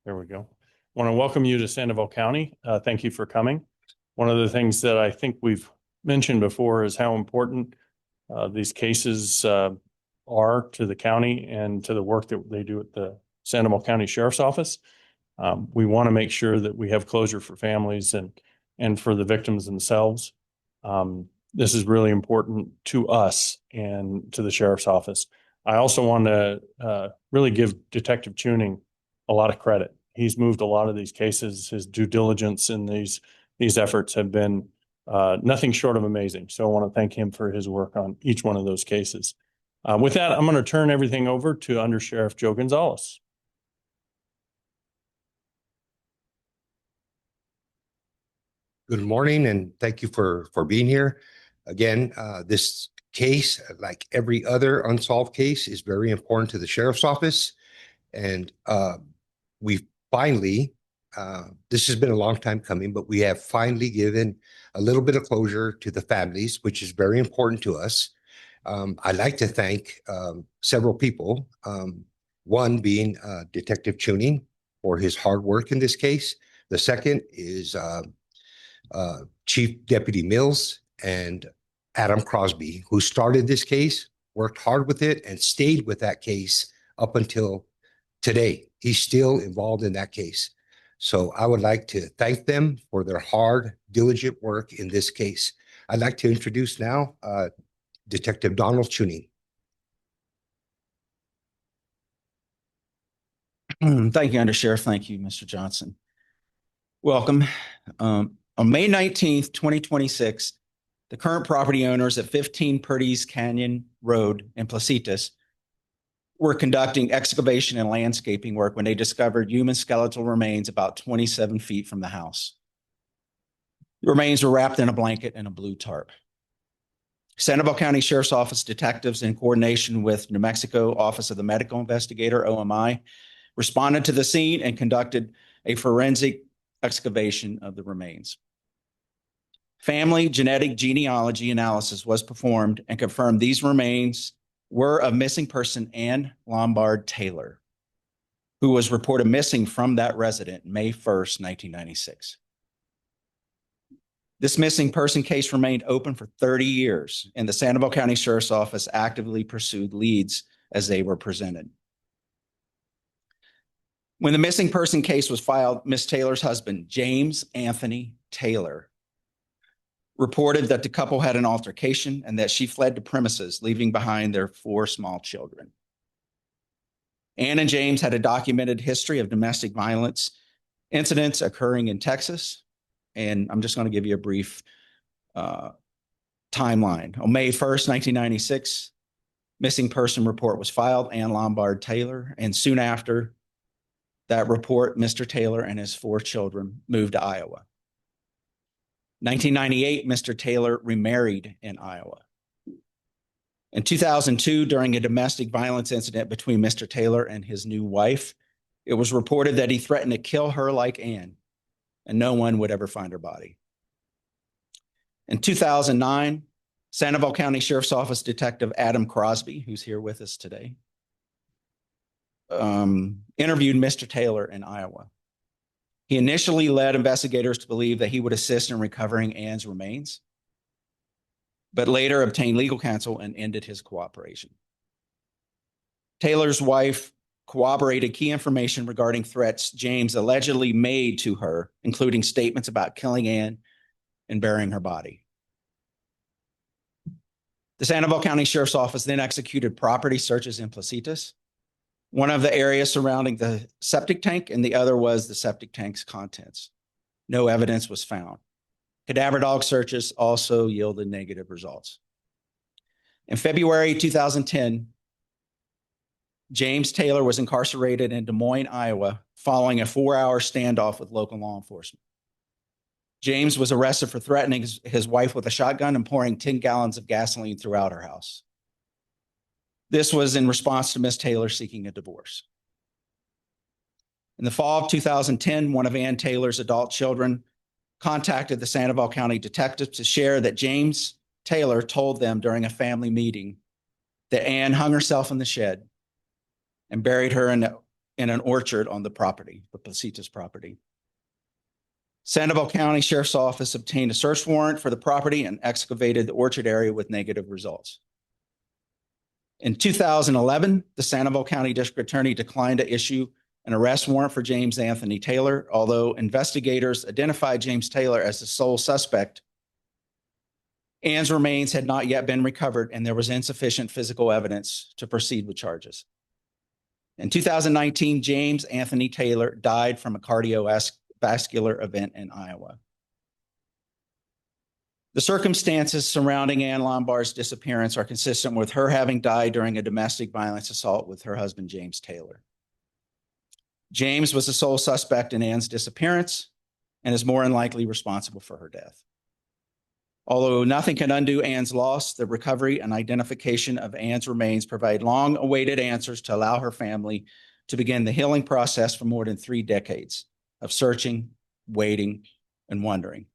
There we go. I want to welcome you to Sandoval County. Thank you for coming. One of the things that I think we've mentioned before is how important these cases are to the county and to the work that they do at the Sandoval County Sheriff's Office. We want to make sure that we have closure for families and for the victims themselves. This is really important to us and to the Sheriff's Office. I also want to really give Detective Chewning a lot of credit. He's moved a lot of these cases. His due diligence in these efforts have been nothing short of amazing. So I want to thank him for his work on each one of those cases. With that, I'm going to turn everything over to Under Sheriff Joe Gonzalez. Good morning, and thank you for being here. Again, this case, like every other unsolved case, is very important to the Sheriff's Office. And we finally, this has been a long time coming, but we have finally given a little bit of closure to the families, which is very important to us. I'd like to thank several people, one being Detective Chewning for his hard work in this case. The second is Chief Deputy Mills and Adam Crosby, who started this case, worked hard with it, and stayed with that case up until today. He's still involved in that case. So I would like to thank them for their hard, diligent work in this case. I'd like to introduce now Detective Donald Chewning. Thank you, Undersheriff. Thank you, Mr. Johnson. Welcome. On May 19th, 2026, the current property owners at 15 Perdiz Canyon Road in Placitas were conducting excavation and landscaping work when they discovered human skeletal remains about 27 feet from the house. The remains were wrapped in a blanket and a blue tarp. Sandoval County Sheriff's Office detectives, in coordination with New Mexico Office of the Medical Investigator, OMI, responded to the scene and conducted a forensic excavation of the remains. Family genetic genealogy analysis was performed and confirmed these remains were of missing person Ann Lombard Taylor, who was reported missing from that resident May 1st, 1996. This missing person case remained open for 30 years, and the Sandoval County Sheriff's Office actively pursued leads as they were presented. When the missing person case was filed, Miss Taylor's husband, James Anthony Taylor, reported that the couple had an altercation and that she fled the premises, leaving behind their 4 small children. Ann and James had a documented history of domestic violence incidents occurring in Texas, and I'm just going to give you a brief timeline. On May 1st, 1996, missing person report was filed, Ann Lombard Taylor, and soon after that report, Mr. Taylor and his 4 children moved to Iowa. 1998, Mr. Taylor remarried in Iowa. In 2002, during a domestic violence incident between Mr. Taylor and his new wife, it was reported that he threatened to kill her like Ann, and no one would ever find her body. In 2009, Sandoval County Sheriff's Office Detective Adam Crosby, who's here with us today, interviewed Mr. Taylor in Iowa. He initially led investigators to believe that he would assist in recovering Ann's remains, but later obtained legal counsel and ended his cooperation. Taylor's wife corroborated key information regarding threats James allegedly made to her, including statements about killing Ann and burying her body. The Sandoval County Sheriff's Office then executed property searches in Placitas. One of the areas surrounding the septic tank, and the other was the septic tank's contents. No evidence was found. Cadaver dog searches also yielded negative results. In February 2010, James Taylor was incarcerated in Des Moines, Iowa, following a 4-hour standoff with local law enforcement. James was arrested for threatening his wife with a shotgun and pouring 10 gallons of gasoline throughout her house. This was in response to Ms. Taylor seeking a divorce. In the fall of 2010, one of Ann Taylor's adult children contacted the Sandoval County detectives to share that James Taylor told them during a family meeting that Ann hung herself in the shed and buried her in in an orchard on the property, the Placitas property. Sandoval County Sheriff's Office obtained a search warrant for the property and excavated the orchard area with negative results. In 2011, the Sandoval County District Attorney declined to issue an arrest warrant for James Anthony Taylor, although investigators identified James Taylor as the sole suspect. Ann's remains had not yet been recovered, and there was insufficient physical evidence to proceed with charges. In 2019, James Anthony Taylor died from a cardiovascular event in Iowa. The circumstances surrounding Ann Lombard's disappearance are consistent with her having died during a domestic violence assault with her husband, James Taylor. James was the sole suspect in Ann's disappearance and is more than likely responsible for her death. Although nothing can undo Ann's loss, the recovery and identification of Ann's remains provide long-awaited answers to allow her family to begin the healing process for more than 3 decades of searching, waiting, and wondering.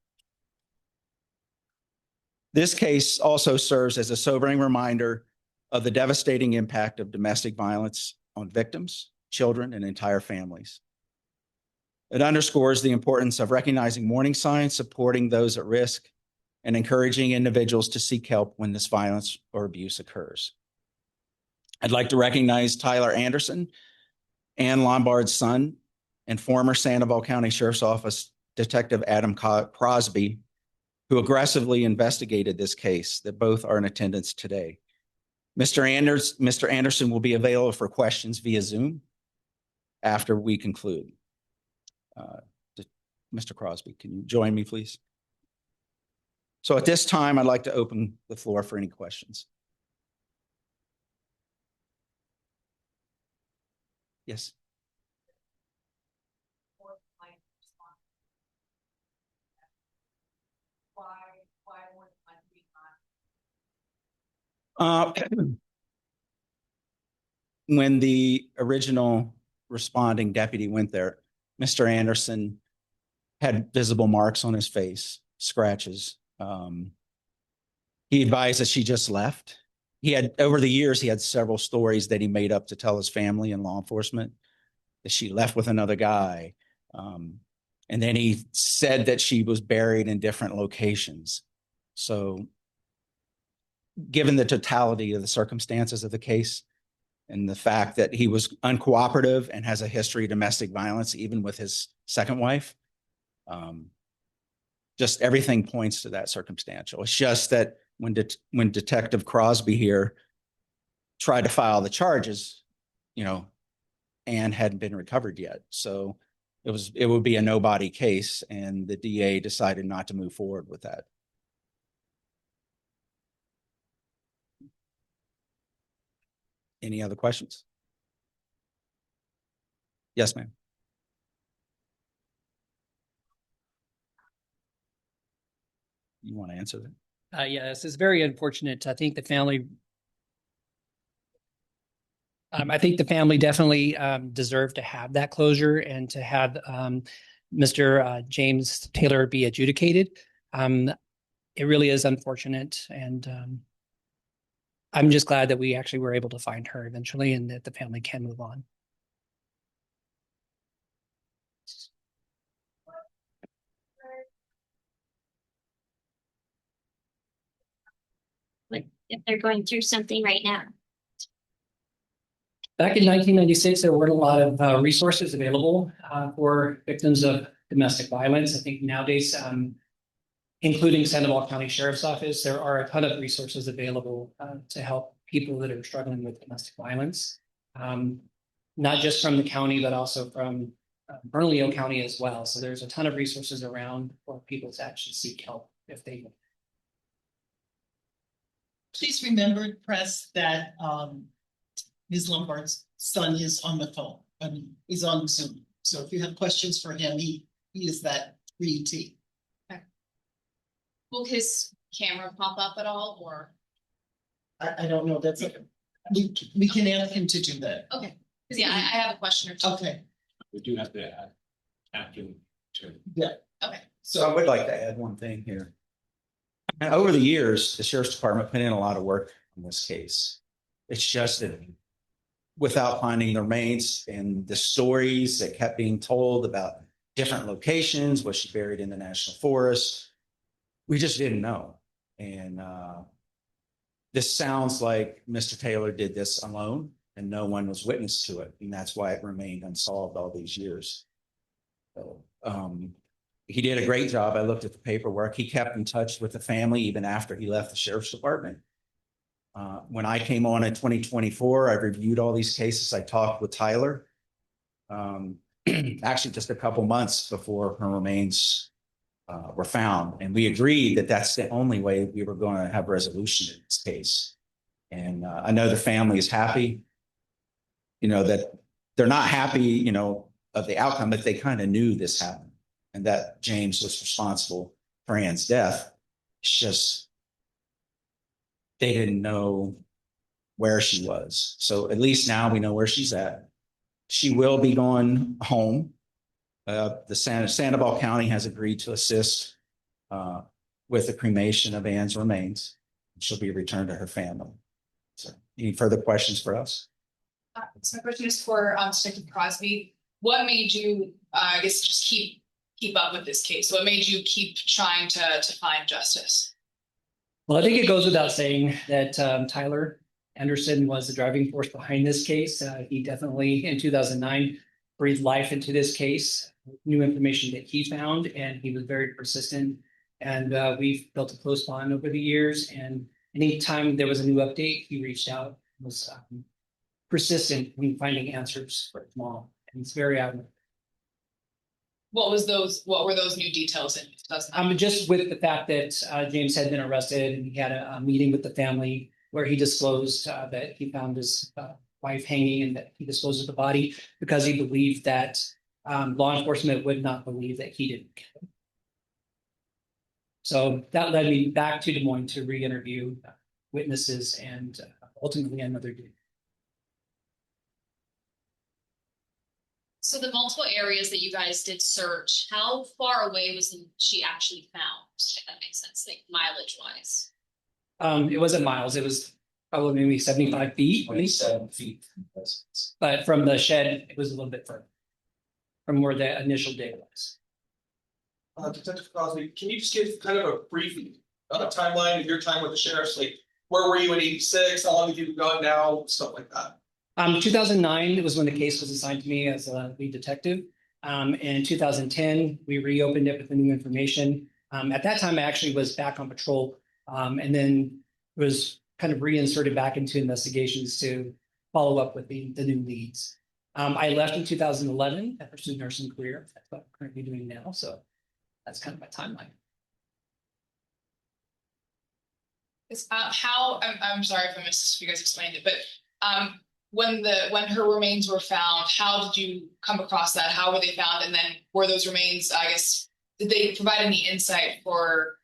This case also serves as a sobering reminder of the devastating impact of domestic violence on victims, children, and entire families. It underscores the importance of recognizing warning signs, supporting those at risk, and encouraging individuals to seek help when this violence or abuse occurs. I'd like to recognize Tyler Anderson, Ann Lombard's son, and former Sandoval County Sheriff's Office Detective Adam Crosby, who aggressively investigated this case, that both are in attendance today. Mr. Anderson will be available for questions via Zoom after we conclude. Mr. Crosby, can you join me, please? So at this time, I'd like to open the floor for any questions. Yes. When the original responding deputy went there, Mr. Anderson had visible marks on his face, scratches. He advised that she just left. He had, over the years, he had several stories that he made up to tell his family and law enforcement that she left with another guy. And then he said that she was buried in different locations. So given the totality of the circumstances of the case and the fact that he was uncooperative and has a history of domestic violence, even with his second wife, just everything points to that circumstantial. It's just that when Detective Crosby here tried to file the charges, Ann hadn't been recovered yet. So it would be a nobody case, and the DA decided not to move forward with that. Any other questions? Yes, ma'am. You want to answer that? Yes, it's very unfortunate. I think the family definitely deserved to have that closure and to have Mr. James Taylor be adjudicated. It really is unfortunate, and I'm just glad that we actually were able to find her eventually and that the family can move on. Like if they're going through something right now. Back in 1996, there weren't a lot of resources available for victims of domestic violence. I think nowadays, including Sandoval County Sheriff's Office, there are a ton of resources available to help people that are struggling with domestic violence, not just from the county, but also from Bernalillo County as well. So there's a ton of resources around for people to actually seek help if they. Please remember, press, that Ms. Lombard's son is on the phone and he's on Zoom. So if you have questions for him, he is that read. Okay. Will his camera pop up at all, or? I don't know. That's it. We can ask him to do that. Okay. Because I have a question or two. Okay. We do have to add him to. Yeah. Okay. So I would like to add one thing here. And over the years, the Sheriff's Department put in a lot of work on this case. It's just that without finding the remains, and the stories that kept being told about different locations. Was she buried in the national forest? We just didn't know. And this sounds like Mr. Taylor did this alone and no one was witness to it. And that's why it remained unsolved all these years. So, he did a great job. I looked at the paperwork. He kept in touch with the family even after he left the sheriff's department. When I came on in 2024, I reviewed all these cases. I talked with Tyler, actually just a couple months before her remains were found. And we agreed that that's the only way we were going to have resolution in this case. And I know the family is happy, that they're not happy, of the outcome, but they kind of knew this happened and that James was responsible for Ann's death. It's just, they didn't know where she was. So at least now we know where she's at. She will be going home. The Sandoval County has agreed to assist with the cremation of Ann's remains. She'll be returned to her family. So, any further questions for us? So my question is for Detective Crosby. What made you, I guess, just keep up with this case? What made you keep trying to find justice? Well, I think it goes without saying that Tyler Anderson was the driving force behind this case. He definitely, in 2009, breathed life into this case, new information that he found, and he was very persistent. And we've built a close bond over the years. And anytime there was a new update, he reached out, was persistent in finding answers for his mom. And it's very admirable. What were those new details in 2009? Just with the fact that James had been arrested and he had a meeting with the family where he disclosed that he found his wife hanging and that he disposed of the body because he believed that law enforcement would not believe that he didn't kill him. So that led me back to Des Moines to re-interview witnesses and ultimately another day. So the multiple areas that you guys did search, how far away was she actually found? If that makes sense, like mileage wise. It wasn't miles. It was probably maybe 75 feet. 27 feet. But from the shed, it was a little bit further from where the initial dig was. Detective Crosby, can you just give kind of a brief timeline of your time with the sheriff's? Like, where were you in '86? How long have you been gone now? Stuff like that. 2009 was when the case was assigned to me as a lead detective. In 2010, we reopened it with the new information. At that time, I actually was back on patrol and then was kind of reinserted back into investigations to follow up with the new leads. I left in 2011 and pursued a nursing career. That's what I'm currently doing now. So that's kind of my timeline. I'm sorry if I missed if you guys explained it, but when her remains were found, how did you come across that? How were they found? And then were those remains, I guess, did they provide any insight for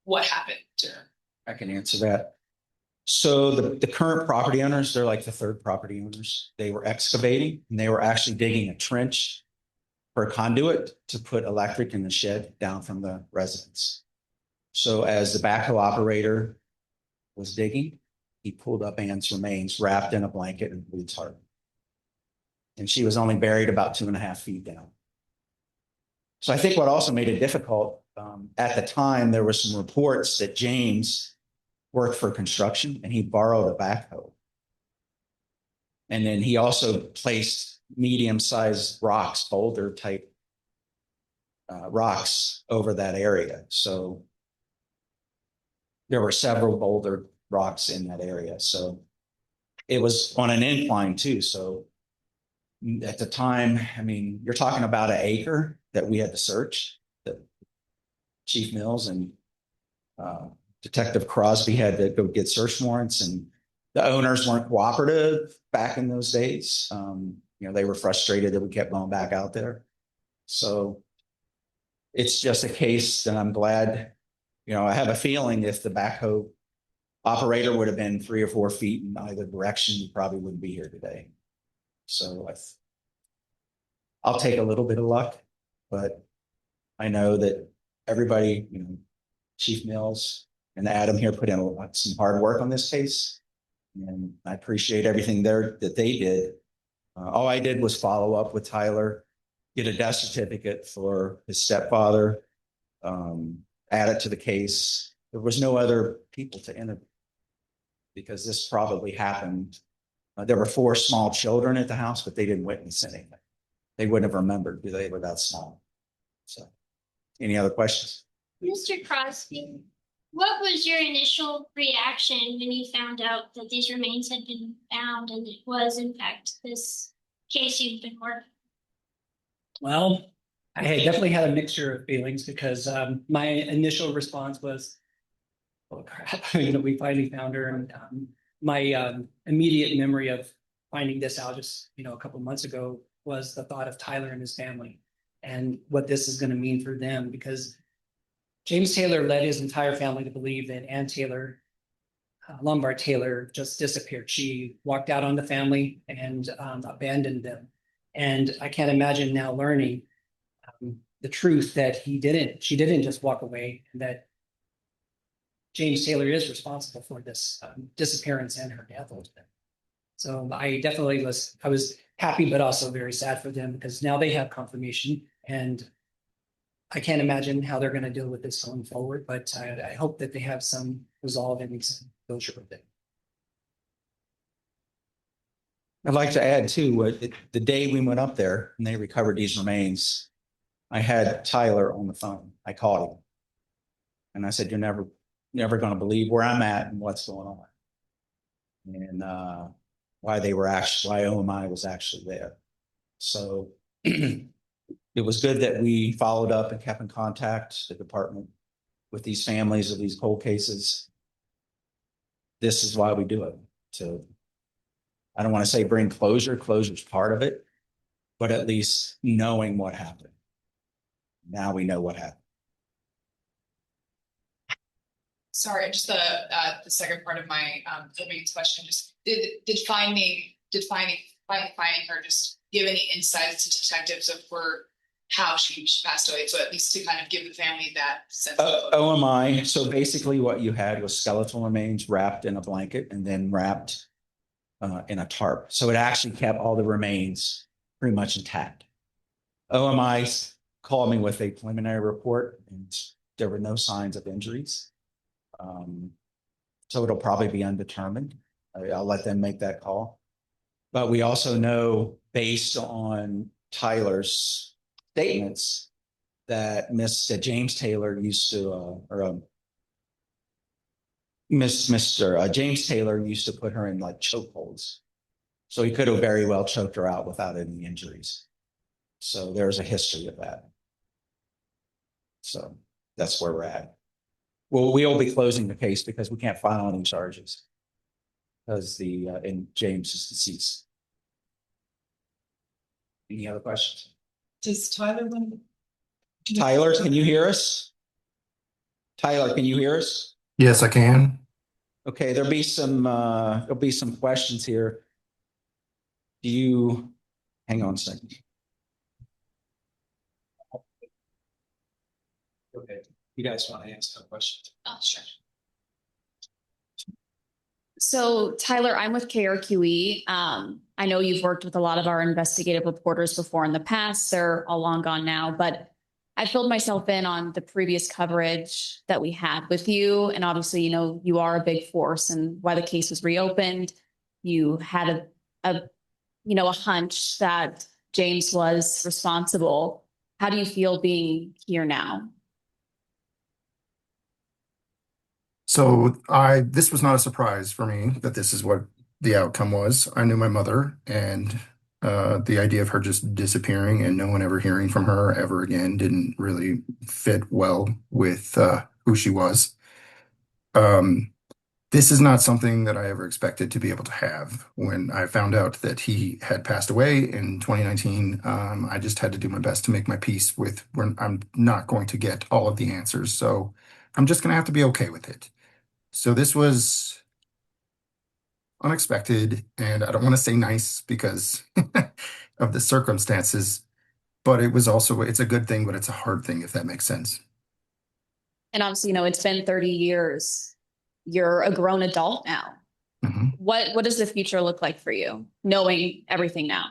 what happened to her? I can answer that. So the current property owners, they're like the third property owners. They were excavating and they were actually digging a trench for a conduit to put electric in the shed down from the residence. So as the backhoe operator was digging, he pulled up Ann's remains wrapped in a blanket and blew tarp. And she was only buried about 2.5 feet down. So I think what also made it difficult, at the time, there were some reports that James worked for construction and he borrowed a backhoe. And then he also placed medium-sized rocks, boulder type rocks over that area. So there were several boulder rocks in that area. So it was on an incline too. So at the time, I mean, you're talking about an acre that we had to search. That Chief Mills and Detective Crosby had to go get search warrants, and the owners weren't cooperative back in those days. They were frustrated that we kept going back out there. So it's just a case that I'm glad, I have a feeling if the backhoe operator would have been 3 or 4 feet in either direction, we probably wouldn't be here today. So I'll take a little bit of luck, but I know that everybody, Chief Mills and Adam here put in some hard work on this case. And I appreciate everything that they did All I did was follow up with Tyler, get a death certificate for his stepfather, add it to the case. There was no other people to interview because this probably happened. There were 4 small children at the house, but they didn't witness anything. They wouldn't have remembered because they were that small. So, any other questions? Mr. Crosby, what was your initial reaction when you found out that these remains had been found and it was in fact this case you've been working? Well, I definitely had a mixture of feelings because my initial response was, oh crap, we finally found her. And my immediate memory of finding this out just, a couple months ago was the thought of Tyler and his family and what this is going to mean for them, because James Taylor led his entire family to believe that Ann Taylor, Lombard Taylor, just disappeared. She walked out on the family and abandoned them. And I can't imagine now learning the truth that she didn't just walk away, and that James Taylor is responsible for this disappearance and her death ultimately. So I was happy, but also very sad for them because now they have confirmation, and I can't imagine how they're going to deal with this going forward, but I hope that they have some resolve and some closure with it. I'd like to add too, the day we went up there and they recovered these remains, I had Tyler on the phone. I called him and I said, you're never going to believe where I'm at and what's going on. And why OMI was actually there. So it was good that we followed up and kept in contact, the department, with these families of these cold cases. This is why we do it, I don't want to say bring closure. Closure is part of it, but at least knowing what happened. Now we know what happened. Sorry, just the second part of my remains question. Just did finding her just give any insights to detectives of how she passed away? So at least to kind of give the family that sense of OMI. So basically, what you had was skeletal remains wrapped in a blanket and then wrapped in a tarp. So it actually kept all the remains pretty much intact. OMI called me with a preliminary report and there were no signs of injuries. So it'll probably be undetermined. I'll let them make that call. But we also know, based on Tyler's statements, that James Taylor used to, Mr. James Taylor used to put her in like chokeholds. So he could have very well choked her out without any injuries. So there's a history of that. So that's where we're at. Well, we'll be closing the case because we can't file any charges because James is deceased. Any other questions? Does Tyler want to? Tyler, can you hear us? Tyler, can you hear us? Yes, I can. Okay, there'll be some questions here. Hang on a second. Okay, you guys want to ask a question? oh, sure. So Tyler, I'm with KRQE. I know you've worked with a lot of our investigative reporters before in the past. They're all long gone now, but I filled myself in on the previous coverage that we had with you. And obviously, you are a big force, and why the case was reopened. You had a hunch that James was responsible. How do you feel being here now? So this was not a surprise for me that this is what the outcome was. I knew my mother, and the idea of her just disappearing and no one ever hearing from her ever again didn't really fit well with who she was. This is not something that I ever expected to be able to have. When I found out that he had passed away in 2019, I just had to do my best to make my peace with when I'm not going to get all of the answers. So I'm just going to have to be okay with it. So this was unexpected, and I don't want to say nice because of the circumstances, but it's a good thing, but it's a hard thing, if that makes sense. And obviously, it's been 30 years. You're a grown adult now. Mm-hmm. What does the future look like for you, knowing everything now?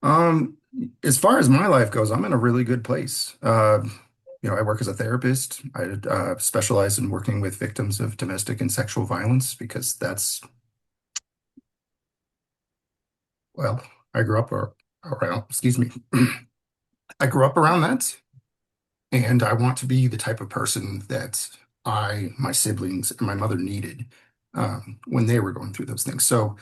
Um, as far as my life goes, I'm in a really good place. I work as a therapist. I specialize in working with victims of domestic and sexual violence because well, I grew up around, excuse me, I grew up around that, and I want to be the type of person that my siblings, and my mother needed when they were going through those things. So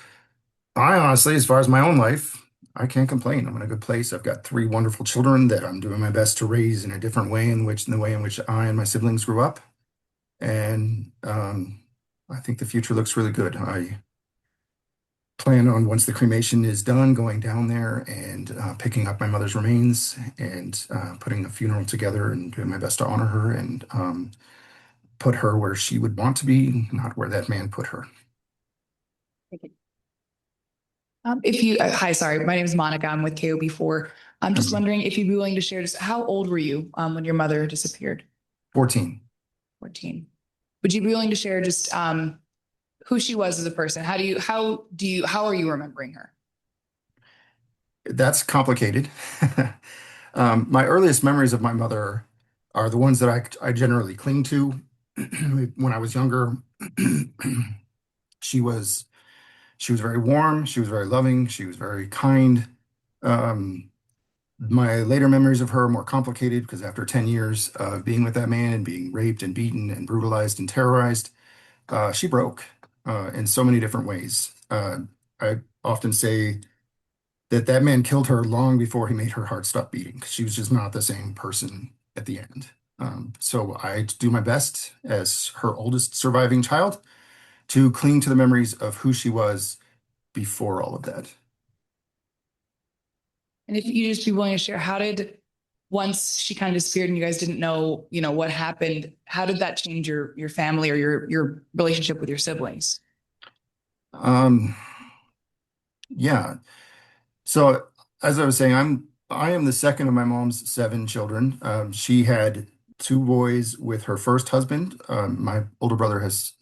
I honestly, as far as my own life, I can't complain. I'm in a good place. I've got three wonderful children that I'm doing my best to raise in a different way in the way in which I and my siblings grew up. And I think the future looks really good. I plan on, once the cremation is done, going down there and picking up my mother's remains and putting a funeral together and doing my best to honor her and put her where she would want to be, not where that man put her. Hi, sorry, my name is Monica. I'm with KOB4. I'm just wondering if you'd be willing to share just how old were you when your mother disappeared? 14. 14. Would you be willing to share just who she was as a person? How are you remembering her? That's complicated. My earliest memories of my mother are the ones that I generally cling to. When I was younger, she was very warm. She was very loving. She was very kind. My later memories of her are more complicated because after 10 years of being with that man and being raped and beaten and brutalized and terrorized, she broke in so many different ways. I often say that man killed her long before he made her heart stop beating because she was just not the same person at the end. So I do my best as her oldest surviving child to cling to the memories of who she was before all of that. And if you just be willing to share, once she kind of disappeared and you guys didn't know, what happened, how did that change your family or your relationship with your siblings? Yeah. So as I was saying, I am the second of my mom's 7 children. She had 2 boys with her first husband. My older brother has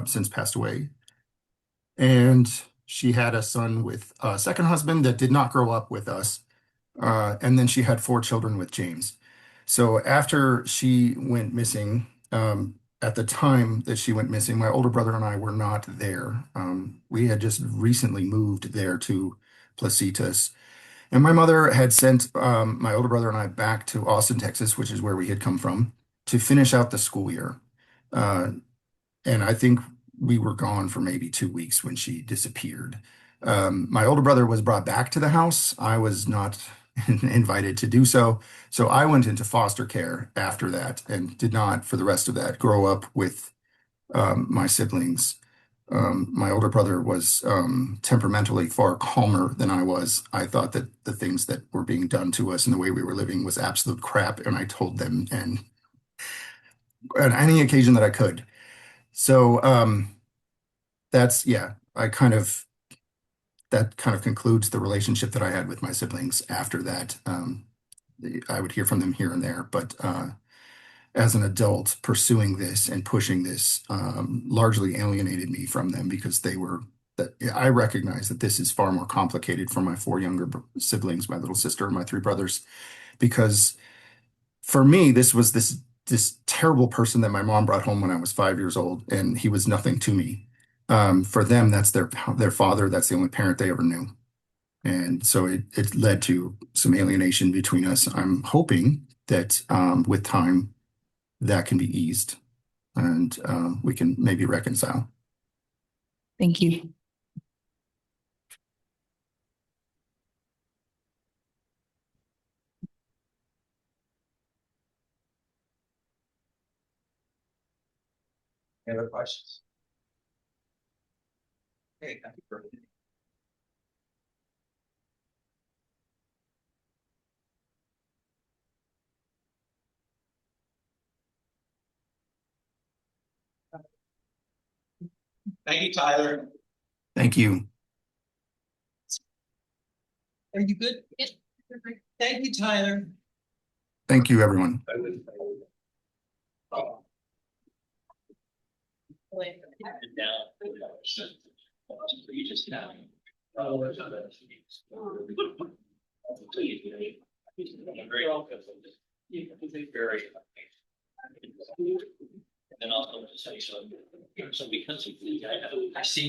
since passed away. And she had a son with a second husband that did not grow up with us. And then she had 4 children with James. So after she went missing, at the time that she went missing, my older brother and I were not there. We had just recently moved there to Placitas. And my mother had sent my older brother and I back to Austin, Texas, which is where we had come from, to finish out the school year. And I think we were gone for maybe 2 weeks when she disappeared. My older brother was brought back to the house. I was not invited to do so. So I went into foster care after that and did not, for the rest of that, grow up with my siblings. My older brother was temperamentally far calmer than I was. I thought that the things that were being done to us and the way we were living was absolute crap, and I told them and on any occasion that I could. So that kind of concludes the relationship that I had with my siblings after that. I would hear from them here and there, but as an adult pursuing this and pushing this largely alienated me from them because I recognize that this is far more complicated for my 4 younger siblings, my little sister and my 3 brothers, because for me, this was this terrible person that my mom brought home when I was 5 years old, and he was nothing to me. For them, that's their father. That's the only parent they ever knew. And so it led to some alienation between us. I'm hoping that with time, that can be eased and we can maybe reconcile. Thank you. Any other questions? Okay, thank you for. Thank you, Tyler. Thank you. Are you good? Yes. Thank you, Tyler. Thank you, everyone. Very. And also, so because of the, I see